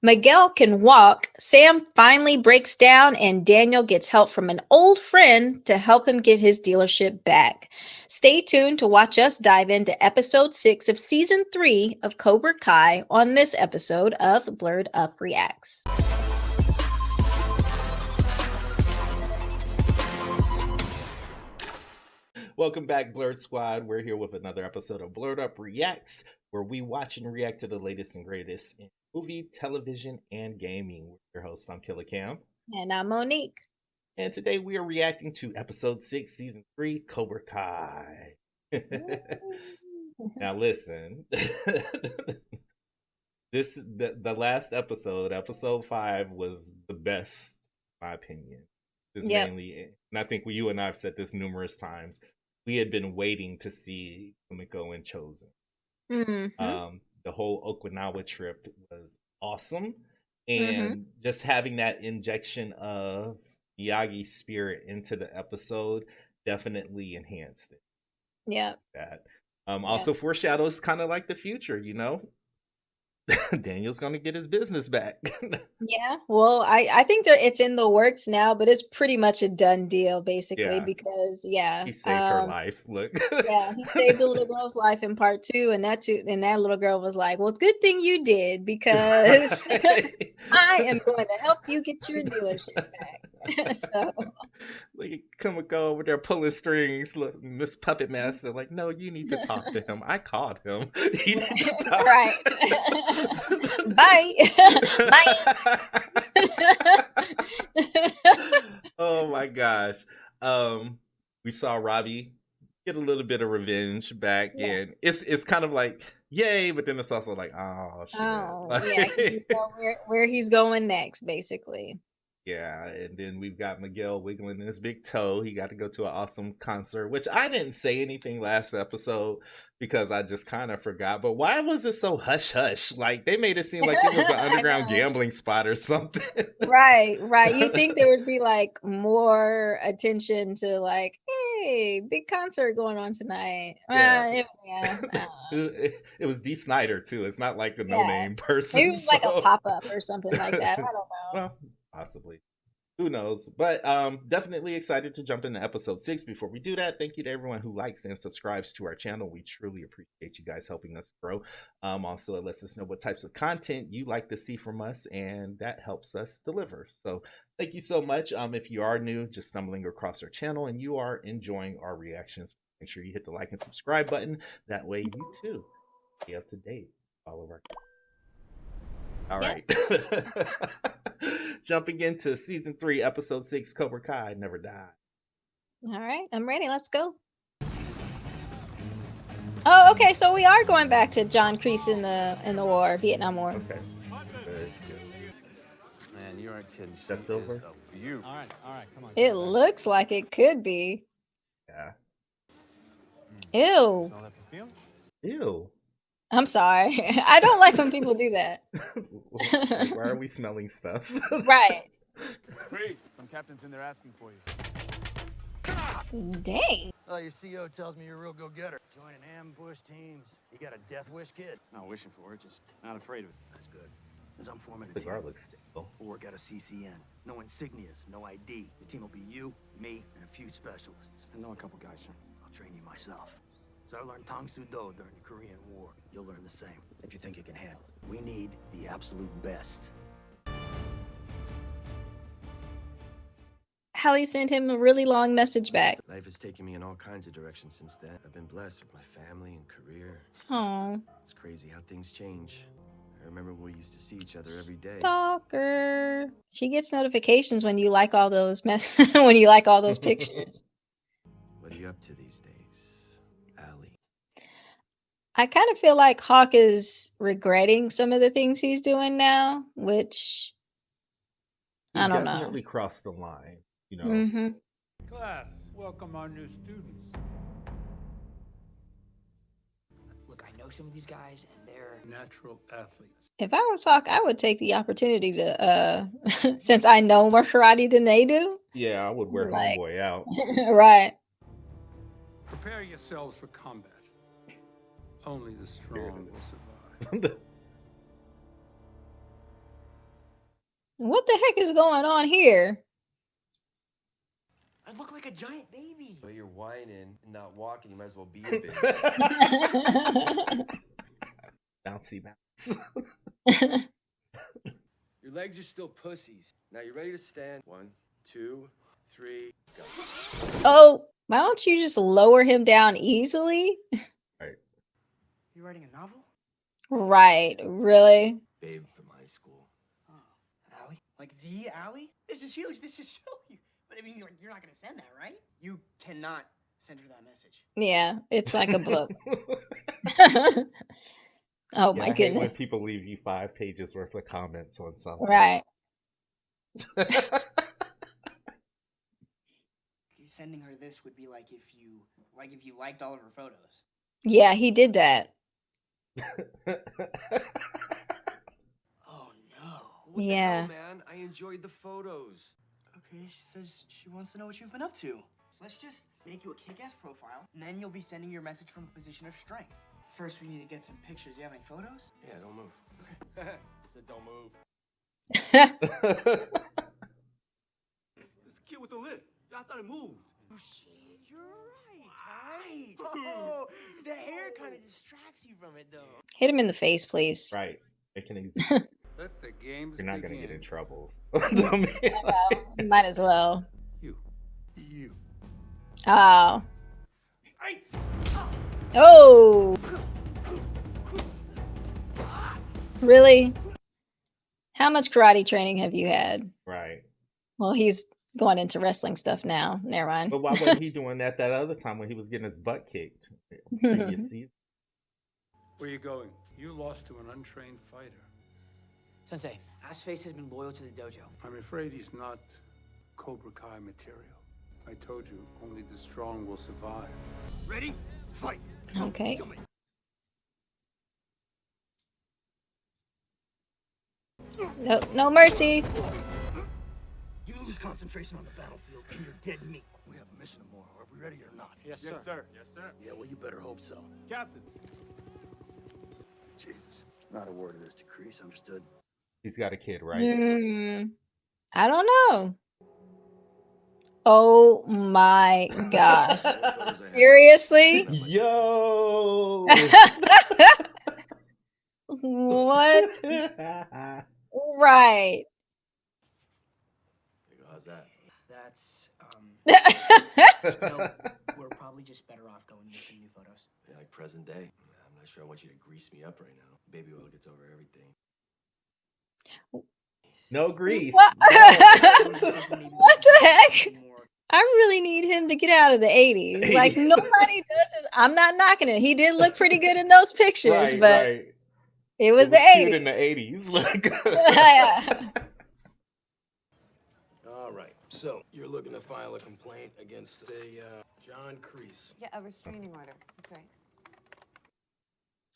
Miguel can walk, Sam finally breaks down, and Daniel gets help from an old friend to help him get his dealership back. Stay tuned to watch us dive into episode 6 of season 3 of Cobra Kai on this episode of Blerd Up Reacts. Welcome back, Blerd Squad. We're here with another episode of Blerd Up Reacts, where we watch and react to the latest and greatest in movie, television, and gaming. With your host, I'm Killer Cam. And I'm Monique. And today we are reacting to episode 6, season 3, Cobra Kai. Now listen, the last episode, episode 5, was the best, in my opinion. Mainly, and I think you and I have said this numerous times. We had been waiting to see Kumiko and Chosen. The whole Okinawa trip was awesome, and just having that injection of Miyagi's spirit into the episode definitely enhanced it. Yeah. That also foreshadows kind of like the future, you know. Daniel's gonna get his business back. Yeah, well, I think that it's in the works now, but it's pretty much a done deal, basically, because he saved her life. Look, he saved the little girl's life in part 2, and that little girl was like, "Well, good thing you did, because I am going to help you get your dealership back." So, like, Kumiko over there pulling strings, look, Miss Puppet Master, like, no, you need to talk to him. I called him. You need to talk. Right. Bye. Bye. Oh my gosh. We saw Robbie get a little bit of revenge back, and it's kind of like yay, but then it's also like, oh shit. You know where he's going next, basically. Yeah, and then we've got Miguel wiggling his big toe. He got to go to an awesome concert, which I didn't say anything last episode because I just kind of forgot. But why was it so hush hush? Like, they made it seem like it was an underground gambling spot or something. Right. You think there would be like more attention to like, hey, big concert going on tonight. It was Dee Snider too. It's not like a no-name person. It was like a pop-up or something like that. I don't know. Well, possibly. Who knows? But definitely excited to jump into episode 6. Before we do that, thank you to everyone who likes and subscribes to our channel. We truly appreciate you guys helping us grow. Also, it lets us know what types of content you like to see from us, and that helps us deliver. So thank you so much. If you are new, just stumbling across our channel, and you are enjoying our reactions, make sure you hit the like and subscribe button. That way you too stay up to date with all of our. All right. Jumping into season 3, episode 6, Cobra Kai, Never Die. All right, I'm ready. Let's go. Oh, okay. So we are going back to John Kreese in the war, Vietnam War. Okay. Very good. Man, you aren't kidding. That's Silver. All right, come on. It looks like it could be. Yeah. Ew. Smell that perfume? Ew. I'm sorry. I don't like when people do that. Like, why are we smelling stuff? Right. Great. Some captain's in there asking for you. Dang. Oh, your CO tells me you're a real go-getter. Joining ambush teams. You got a death wish, kid? Not wishing for it, just not afraid of it. That's good. Because I'm forming a Cigar team. looks stable. We'll work out a CCN. No insignias, no ID. The team will be you, me, and a few specialists. I know a couple guys, sir. I'll train you myself. So I learned Tang Soo Do during the Korean War. You'll learn the same, if you think you can handle it. We need the absolute best. Hallie sent him a really long message back. Life has taken me in all kinds of directions since then. I've been blessed with my family and career. Oh. It's crazy how things change. I remember when we used to see each other every day. Stalker. She gets notifications when you like all those when you like all those pictures. What are you up to these days, Allie? I kind of feel like Hawk is regretting some of the things he's doing now, which I don't know. Definitely crossed the line, you know. Class, welcome our new students. Look, I know some of these guys, and they're Natural athletes. If I was Hawk, I would take the opportunity to, since I know more karate than they do. Yeah, I would wear Homeboy out. Right. Prepare yourselves for combat. Only the strong will survive. What the heck is going on here? I look like a giant baby. But you're whining and not walking. You might as well be a baby. Bouncy bounce. Your legs are still pussies. Now you ready to stand? 1, 2, 3, go. Oh, why don't you just lower him down easily? Right. You writing a novel? Right, really? Babe from high school. Oh, Allie? Like the Allie? This is huge. This is so huge. But I mean, you're not gonna send that, right? You cannot send her that message. Yeah, it's like a book. Oh my I hate when goodness. people leave you 5 pages worth of comments on something. Right. Sending her this would be like if you liked all of her photos. Yeah, he did that. Oh no. What Yeah. the hell, man? I enjoyed the photos. Okay, she says she wants to know what you've been up to. So let's just make you a kick-ass profile, and then you'll be sending your message from a position of strength. First, we need to get some pictures. You have any photos? Yeah, don't move. Okay. Said don't move. It's the kid with the lip. I thought it moved. Oh shit, you're right. Oh, the hair kind of distracts you from it, though. Hit him in the face, please. Right. Make it easy. Let the games You're not going to begin. get in trouble. You might as well. You. Oh. Oh. Really? How much karate training have you had? Right. Well, he's going into wrestling stuff now. Never mind. But why wasn't he doing that other time when he was getting his butt kicked? Previous season? Where you going? You lost to an untrained fighter. Sensei, Assface has been loyal to the dojo. I'm afraid he's not Cobra Kai material. I told you, only the strong will survive. Ready? Fight. Okay. No, no mercy. You lose concentration on the battlefield, and you're dead meat. We have a mission tomorrow. Are we ready or not? Yes, sir. Yes, sir. Yeah, well, you better hope so. Captain. Jesus. Not a word of this to Kreese, understood? He's got a kid, right? I don't know. Oh my gosh. Seriously? Yo! What? Right. How's that? That's, we're probably just better off going to get some new photos. Yeah, like present day. Yeah, I'm not sure I want you to grease me up right now. Baby oil gets over everything. No grease. What? No. What the heck? I really need him to get out of the 80s. Like, nobody does this. I'm not knocking it. He did look pretty good in those pictures, Right, but right. it was the cute 80s. in the 80s. Like, All right. So you're looking to file a complaint against a John Kreese. Yeah, a restraining order. That's right.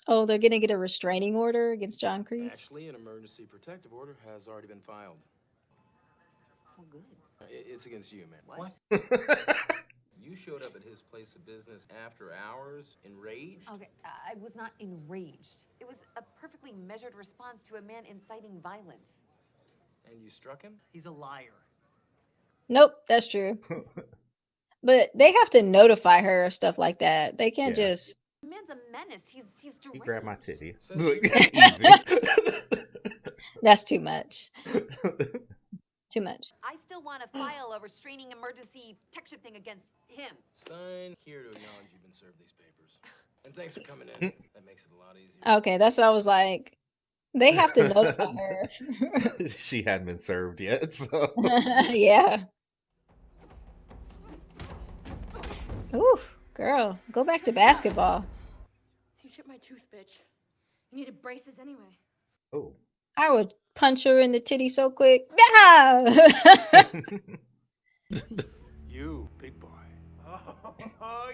Oh, they're going to get a restraining order against John Kreese? Actually, an emergency protective order has already been filed. Well, good. It's against you, man. What? You showed up at his place of business after hours, enraged. Okay, I was not enraged. It was a perfectly measured response to a man inciting violence. And you struck him? He's a liar. Nope, that's true. But they have to notify her of stuff like that. They can't just... The man's a menace. He's deranged. he grabbed my titty. So Easy. That's too much. Too much. I still want to file a restraining emergency protection thing against him. Sign here to acknowledge you've been served these papers. And thanks for coming in. That makes it a lot easier. Okay, that's what I was like. They have to notify her. She hadn't been served yet, so. Yeah. Ooh, girl, go back to basketball. You chipped my tooth, bitch. You needed braces anyway. Oh. I would punch her in the titty so quick. Ah! You, big boy. Oh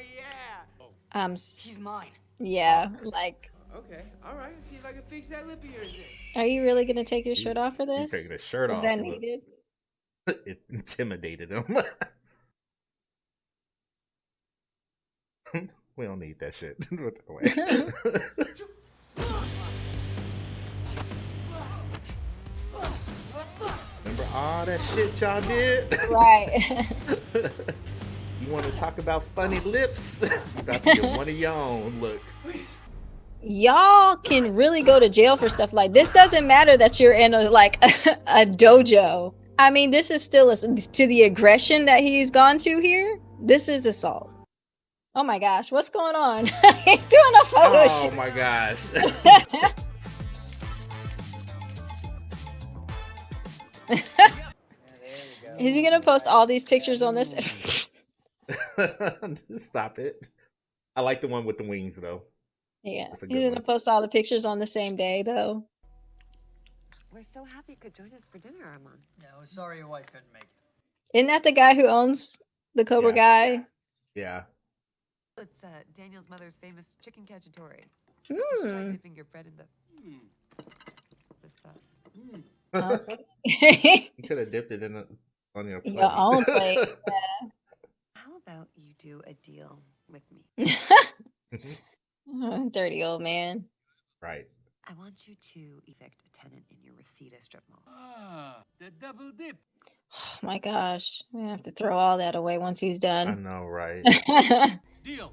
yeah. He's mine. Yeah, like, Okay, all right. See if I can fix that lip of yours then. are you really gonna take your shirt off for He's this? taking his shirt Is off. that Look. needed? It intimidated him. We don't need that shit. Put it away. all that shit y'all did. Right. You want to talk about funny lips? You about to get one of your own. Look. Y'all can really go to jail for stuff like this. Doesn't matter that you're in a a dojo. I mean, this is still to the aggression that he's gone to here. This is assault. Oh my gosh, what's going on? He's doing a photo shoot. Oh my gosh. Is he gonna post all these pictures on this? Stop it. I like the one with the wings though. Yeah, he's gonna post all the pictures on the same day though. We're so happy you could join us for dinner, Armand. Yeah, we're sorry your wife couldn't make it. Isn't that the guy who owns the Cobra Kai? Yeah. It's Daniel's mother's famous chicken cacciatore. Mm. You should try dipping your bread in the sauce. Okay. You could have dipped it in on your plate. Your own plate. Yeah. How about you do a deal with me? Oh, dirty old man. Right. I want you to evict a tenant in your Reseda strip mall. Ah, the double dip. Oh my gosh. I'm gonna have to throw all that away once he's I done. know, right? Deal.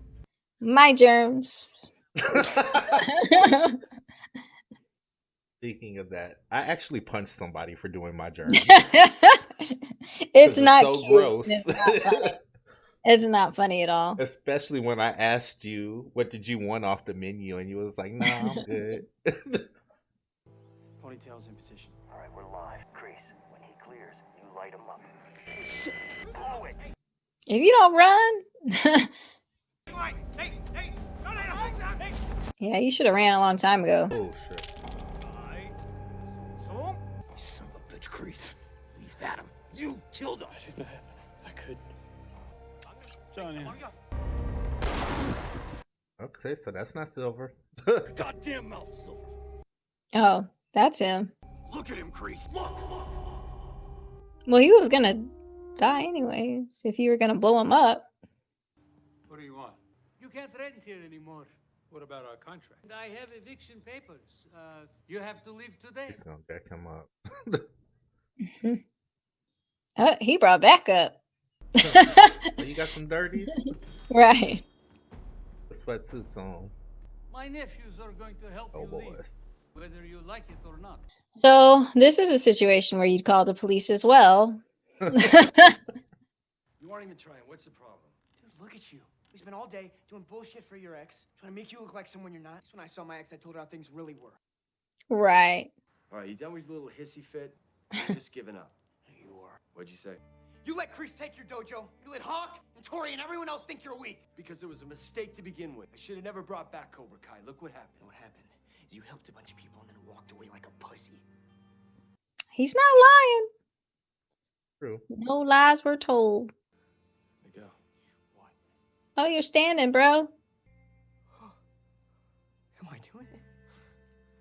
My germs. Speaking of that, I actually punched somebody for doing my germs. It's not so cute. gross. It's not funny. It's not funny at all. Especially when I asked you, what did you want off the menu? And you was like, nah, I'm good. Ponytail's in position. All right, we're live. Kreese, when he clears, you light him up. If you don't run, yeah, you should have ran a long time ago. Oh shit. You son of a bitch, Kreese. We had him. You killed us. I could. Johnny. Okay, so that's not Silver. Goddamn mouth, Silver. Oh, that's him. Look at him, Kreese. Look. Well, he was gonna die anyways if you were gonna blow him up. What do you want? You can't rent here anymore. What about our contract? And I have eviction papers. You have to leave today. He's gonna back him up. He brought back up. Oh, you got some dirties? Right. The sweatsuits on. My nephews are going to help Oh you boy. leave, whether you like it or not. So this is a situation where you'd call the police as well. You aren't even trying. What's the problem? Dude, look at you. We spent all day doing bullshit for your ex, trying to make you look like someone you're not. That's when I saw my ex, I told her how things really were. Right. All right, you done with your little hissy fit? You're just giving up. You are. What'd you say? You let Kreese take your dojo. You let Hawk and Tori and everyone else think you're weak. Because it was a mistake to begin with. I should have never brought back Cobra Kai. Look what happened. And what happened is you helped a bunch of people and then walked away like a pussy. He's not lying. True. No lies were told. There you go. What? Oh, you're standing, bro. Am I doing it?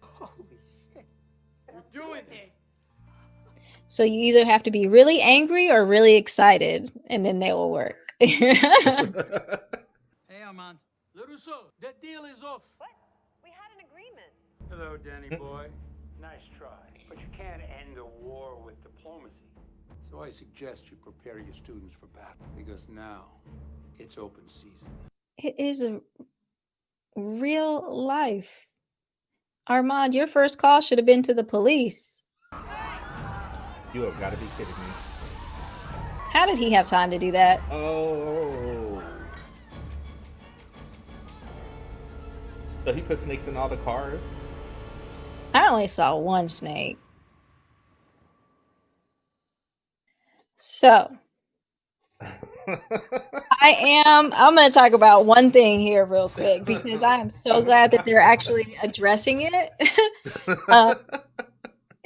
Holy shit. You're doing it. So you either have to be really angry or really excited, and then they will work. Hey, Armand. LaRusso, that deal is off. What? We had an agreement. Hello, Danny boy. Nice try, but you can't end the war with diplomacy. So I suggest you prepare your students for battle, because now it's open season. It is a real life. Armand, your first call should have been to the police. You have got to be kidding me. How did he have time to do that? Oh. So he put snakes in all the cars? I only saw one snake. So I'm going to talk about one thing here real quick because I am so glad that they're actually addressing it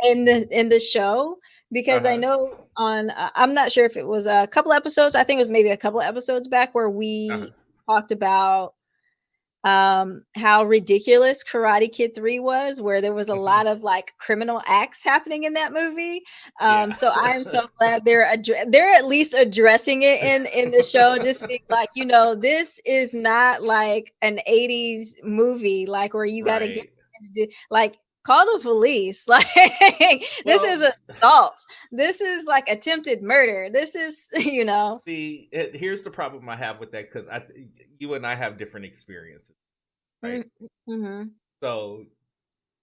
in the show, because I know on I'm not sure if it was a couple episodes, I think it was maybe a couple episodes back where we talked about how ridiculous Karate Kid 3 was, where there was a lot of like criminal acts happening in that movie. So I am so glad they're at least addressing it in the show, just being like, you know, this is not like an 80s movie like where you got to get like call the police. Like this is assault. This is like attempted murder. This is, See, here's the problem I have with that, because you and I have different experiences, right? Mm-hmm. So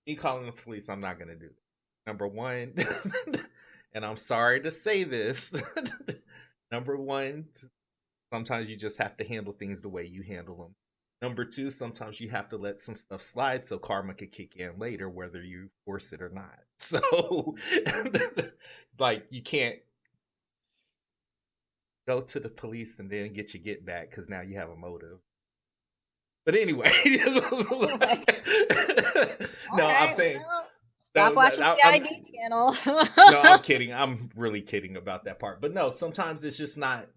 me calling the police, I'm not gonna do that. Number one, and I'm sorry to say this, number one, sometimes you just have to handle things the way you handle them. Number two, sometimes you have to let some stuff slide so karma could kick in later, whether you force it or not. So, like, you can't go to the police and then get your get back because now you have a motive. But anyway, I'm saying. Stop watching the ID channel. No, I'm kidding. I'm really kidding about that part. But no, sometimes it's just not.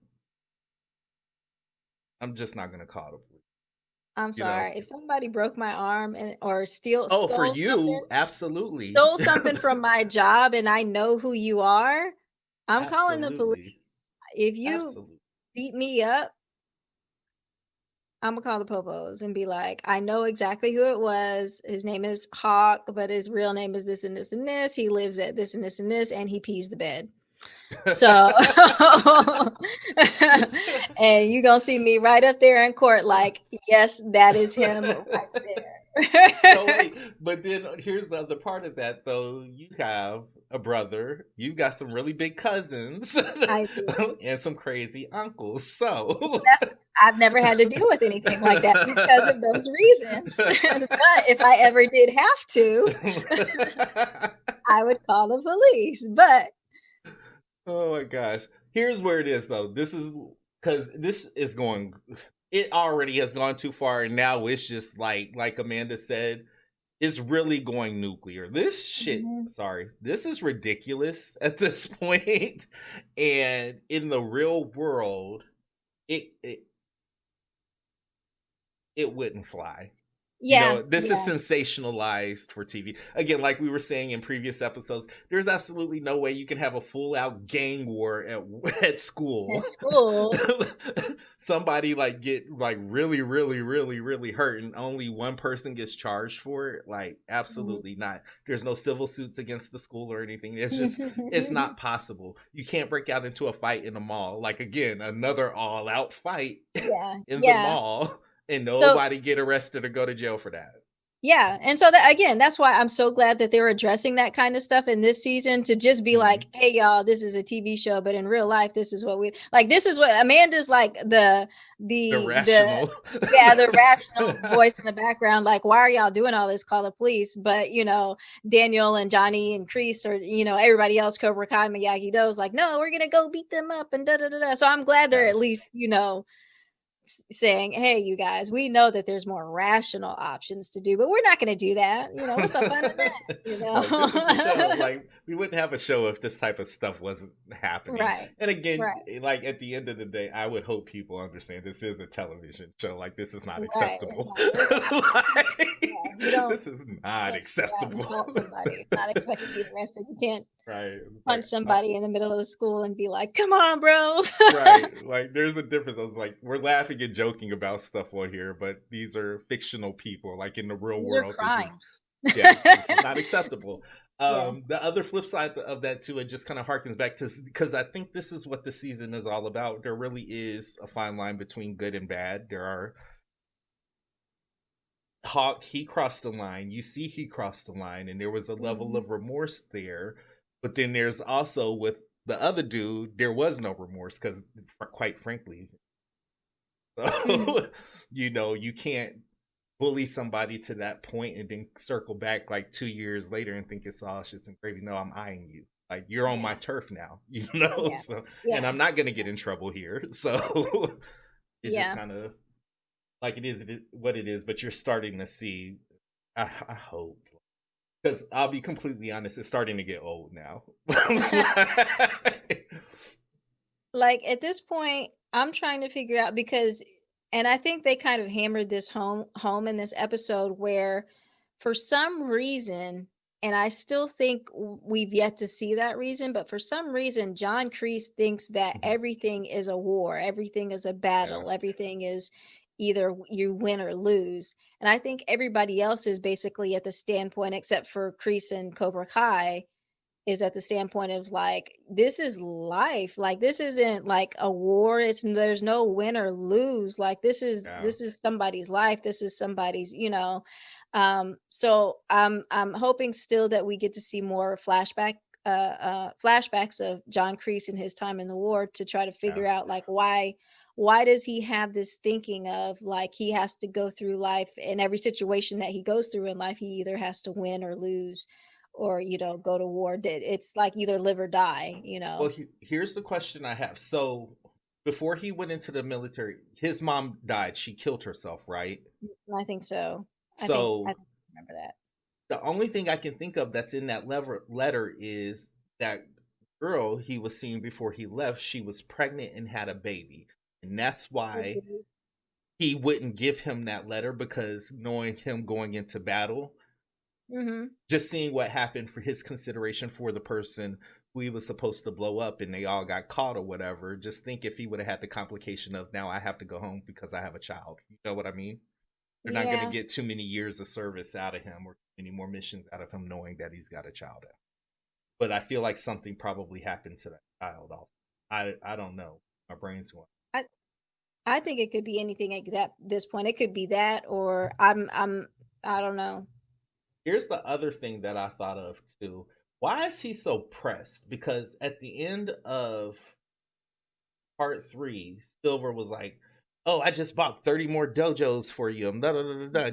I'm just not gonna call the police. I'm sorry. If somebody broke my arm or stole for you, absolutely. Stole something from my job and I know who you are, I'm calling the police. If you beat me up, I'm gonna call the popos and be like, I know exactly who it was. His name is Hawk, but his real name is this and this and this. He lives at this and this and this, and he pees the bed. So, and you're gonna see me right up there in court, like, yes, that is him right there. No, wait, but then here's the other part of that, though. You have a brother, you've got some really big cousins, and some crazy uncles. So I've never had to deal with anything like that because of those reasons. But if I ever did have to, I would call the police. But oh my gosh. Here's where it is, though. This is because this is going, it already has gone too far, and now it's just like Amanda said, it's really going nuclear. This shit, this is ridiculous at this point. And in the real world, it wouldn't fly. Yeah, this is sensationalized for TV. Again, like we were saying in previous episodes, there's absolutely no way you can have a full-out gang war at school. At school. Somebody get really, really, really, really hurt, and only one person gets charged for it. Like, absolutely not. There's no civil suits against the school or anything. It's just, it's not possible. You can't break out into a fight in a mall. Like, again, another all-out fight in the mall. And nobody get arrested or go to jail for that. Yeah. And so that, again, that's why I'm so glad that they're addressing that kind of stuff in this season, to just be like, hey, y'all, this is a TV show, but in real life, this is what this is what Amanda's like the rational, the rational voice in the background. Like, why are y'all doing all this? Call the police. But, Daniel and Johnny and Kreese, or, everybody else, Cobra Kai, Miyagi-Do's like, no, we're going to go beat them up and da-da-da-da. So I'm glad they're at least, saying, hey, you guys, we know that there's more rational options to do, but we're not going to do that. What's the fun of that? This is the show. Like, we wouldn't have a show if this type of stuff wasn't happening. Right. And again, like, at the end of the day, I would hope people understand this is a television show. Like, this is not acceptable. This is not acceptable. Assault somebody. Not expected to be arrested. You can't punch somebody in the middle of the school and be like, come on, bro. Right. Like, there's a difference. I was like, we're laughing and joking about stuff on here, but these are fictional people. Like, in the real world, are crimes. This is not acceptable. The other flip side of that too, it just kind of harkens back to, because I think this is what the season is all about. There really is a fine line between good and bad. There are Hawk, he crossed the line. You see, he crossed the line, and there was a level of remorse there. But then there's also, with the other dude, there was no remorse, because, quite frankly, so you can't bully somebody to that point and then circle back like 2 years later and think it's all shits and gravy. No, I'm eyeing you. Like, you're on my turf now, So, and I'm not gonna get in trouble here. So it's just kind of like, it is what it is. But you're starting to see. I hope, because I'll be completely honest, it's starting to get old now. Like, at this point, I'm trying to figure out, because, and I think they kind of hammered this home in this episode, where for some reason, and I still think we've yet to see that reason, but for some reason, John Kreese thinks that everything is a war, everything is a battle, everything is, either you win or lose. And I think everybody else is basically at the standpoint, except for Kreese and Cobra Kai, is at the standpoint of like, this is life. Like, this isn't like a war. There's no win or lose. Like, this is somebody's life. This is somebody's, so I'm hoping still that we get to see more flashbacks of John Kreese and his time in the war, to try to figure out like why does he have this thinking of like he has to go through life, in every situation that he goes through in life he either has to win or lose, or go to war. It's like either live or die. Well, here's the question I have. So before he went into the military, his mom died. She killed herself, right? I think so. So I remember that. The only thing I can think of that's in that letter is that girl he was seeing before he left. She was pregnant and had a baby, and that's why he wouldn't give him that letter, because knowing him going into battle, just seeing what happened for his consideration for the person who he was supposed to blow up and they all got caught or whatever. Just think if he would have had the complication of, now I have to go home because I have a child. You know what I mean? They're not going to get too many years of service out of him, or any more missions out of him, knowing that he's got a child. But I feel like something probably happened to that child. I don't know. My brain's going. I think it could be anything at this point. It could be that, or I don't know. Here's the other thing that I thought of too. Why is he so pressed? Because at the end of part 3, Silver was like, "Oh, I just bought 30 more dojos for you, and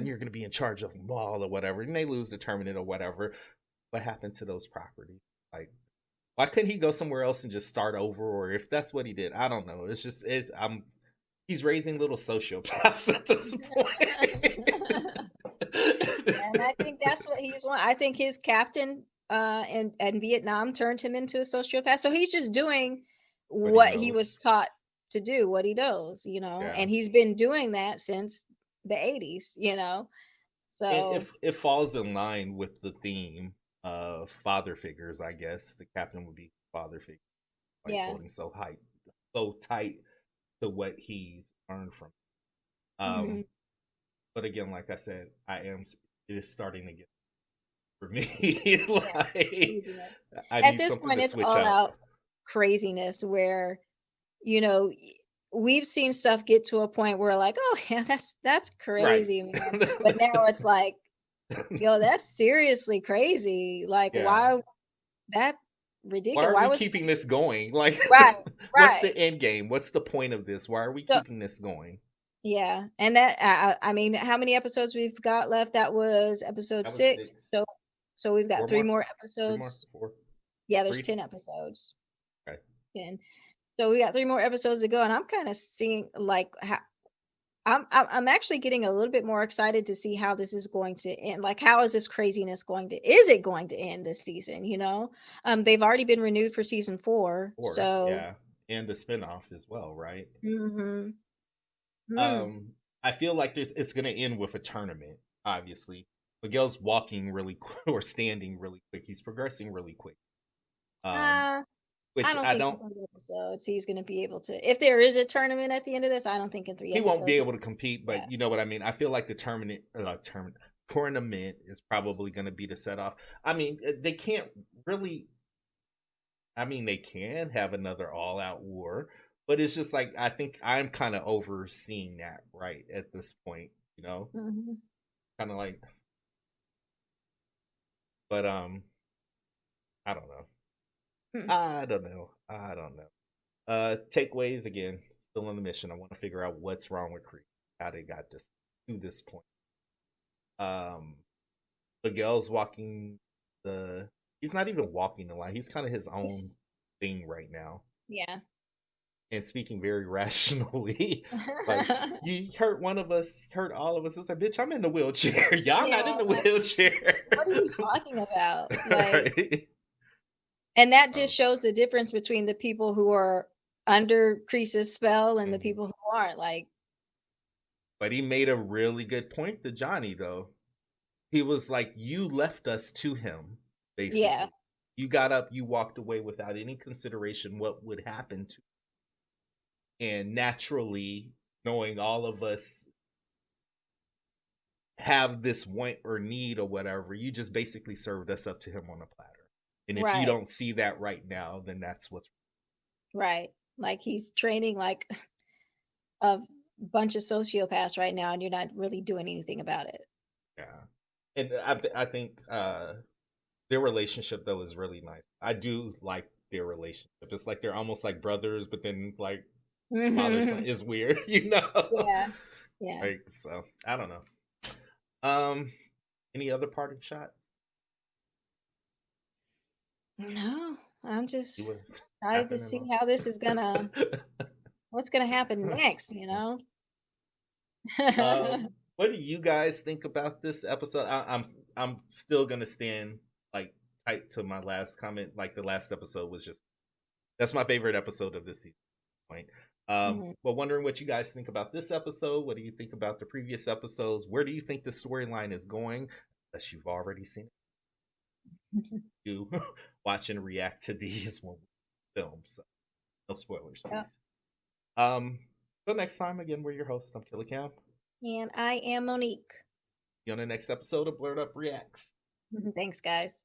you're going to be in charge of them all," or whatever. And they lose the tournament or whatever. What happened to those properties? Like, why couldn't he go somewhere else and just start over? Or if that's what he did, I don't know. He's raising little sociopaths at this point. And I think that's what he's want. I think his captain in Vietnam turned him into a sociopath. So he's just doing what he was taught to do, what he knows, and he's been doing that since the 80s, So it falls in line with the theme of father figures, I guess. The captain would be father figure. He's holding so tight to what he's learned from. But again, like I said, it is starting to get for me. Like, at this point, it's all out craziness where, we've seen stuff get to a point where like, oh yeah, that's crazy, man. But now it's like, yo, that's seriously crazy. Like, why that ridiculous? Why are we keeping this going? Like, what's the end game? What's the point of this? Why are we keeping this going? Yeah, and that I mean, how many episodes we've got left? That was episode 6. So we've got 3 more episodes. 4. Yeah, there's 10 episodes. Okay. 10. So we got 3 more episodes to go, and I'm kind of seeing like how I'm actually getting a little bit more excited to see how this is going to end. Like, how is this craziness is it going to end this season? They've already been renewed for season 4. So yeah, and the spinoff as well, right? Mm. I feel like it's going to end with a tournament. Obviously, Miguel's walking really quick, or standing really quick. He's progressing really quick. Which I don't think in 3 episodes he's going to be able to. If there is a tournament at the end of this, I don't think in 3 episodes he won't be able to compete. But you know what I mean. I feel like the tournament is probably going to be the set off. I mean, they can't really. I mean, they can have another all-out war, but it's just like, I think I'm kind of overseeing that right at this point. Kind of like, but I don't know. I don't know. Takeaways again. Still on the mission. I want to figure out what's wrong with Kreese. How they got to this point. Miguel's walking he's not even walking the line. He's kind of his own thing right now. Yeah. And speaking very rationally. Like, you hurt one of us, hurt all of us. It was like, bitch, I'm in the wheelchair. Y'all not in the wheelchair. What are you talking about? Like, right. And that just shows the difference between the people who are under Kreese's spell and the people who aren't. Like, but he made a really good point to Johnny, though. He was like, you left us to him, basically. Yeah. You got up, you walked away without any consideration what would happen to you. And naturally, knowing all of us have this want or need or whatever. You just basically served us up to him on a platter. And if you Right. don't see that right now, then that's what's Right. Like he's training like a bunch of sociopaths right now, and you're not really doing anything about it. yeah. And I think their relationship though is really nice. I do like their relationship. It's like they're almost like brothers, but then like father son is weird, you know. Yeah. Yeah. Like, so I don't know. Any other parting shots? No, I'm just See what excited to happened see in how this is gonna what's gonna happen next, you know? what do you guys think about this episode? I'm still gonna stand like tight to my last comment. Like the last episode was just that's my favorite episode of this season. Point. Mhm. But wondering what you guys think about this episode. What do you think about the previous episodes? Where do you think the storyline is going? Unless you've already seen it, you watch and react to these when we film. So no spoilers, Yeah. please. Till next time, again, we're your hosts. I'm Killer Cam. And I am Monique. See you on the next episode of Blerd Up Reacts. Thanks, guys.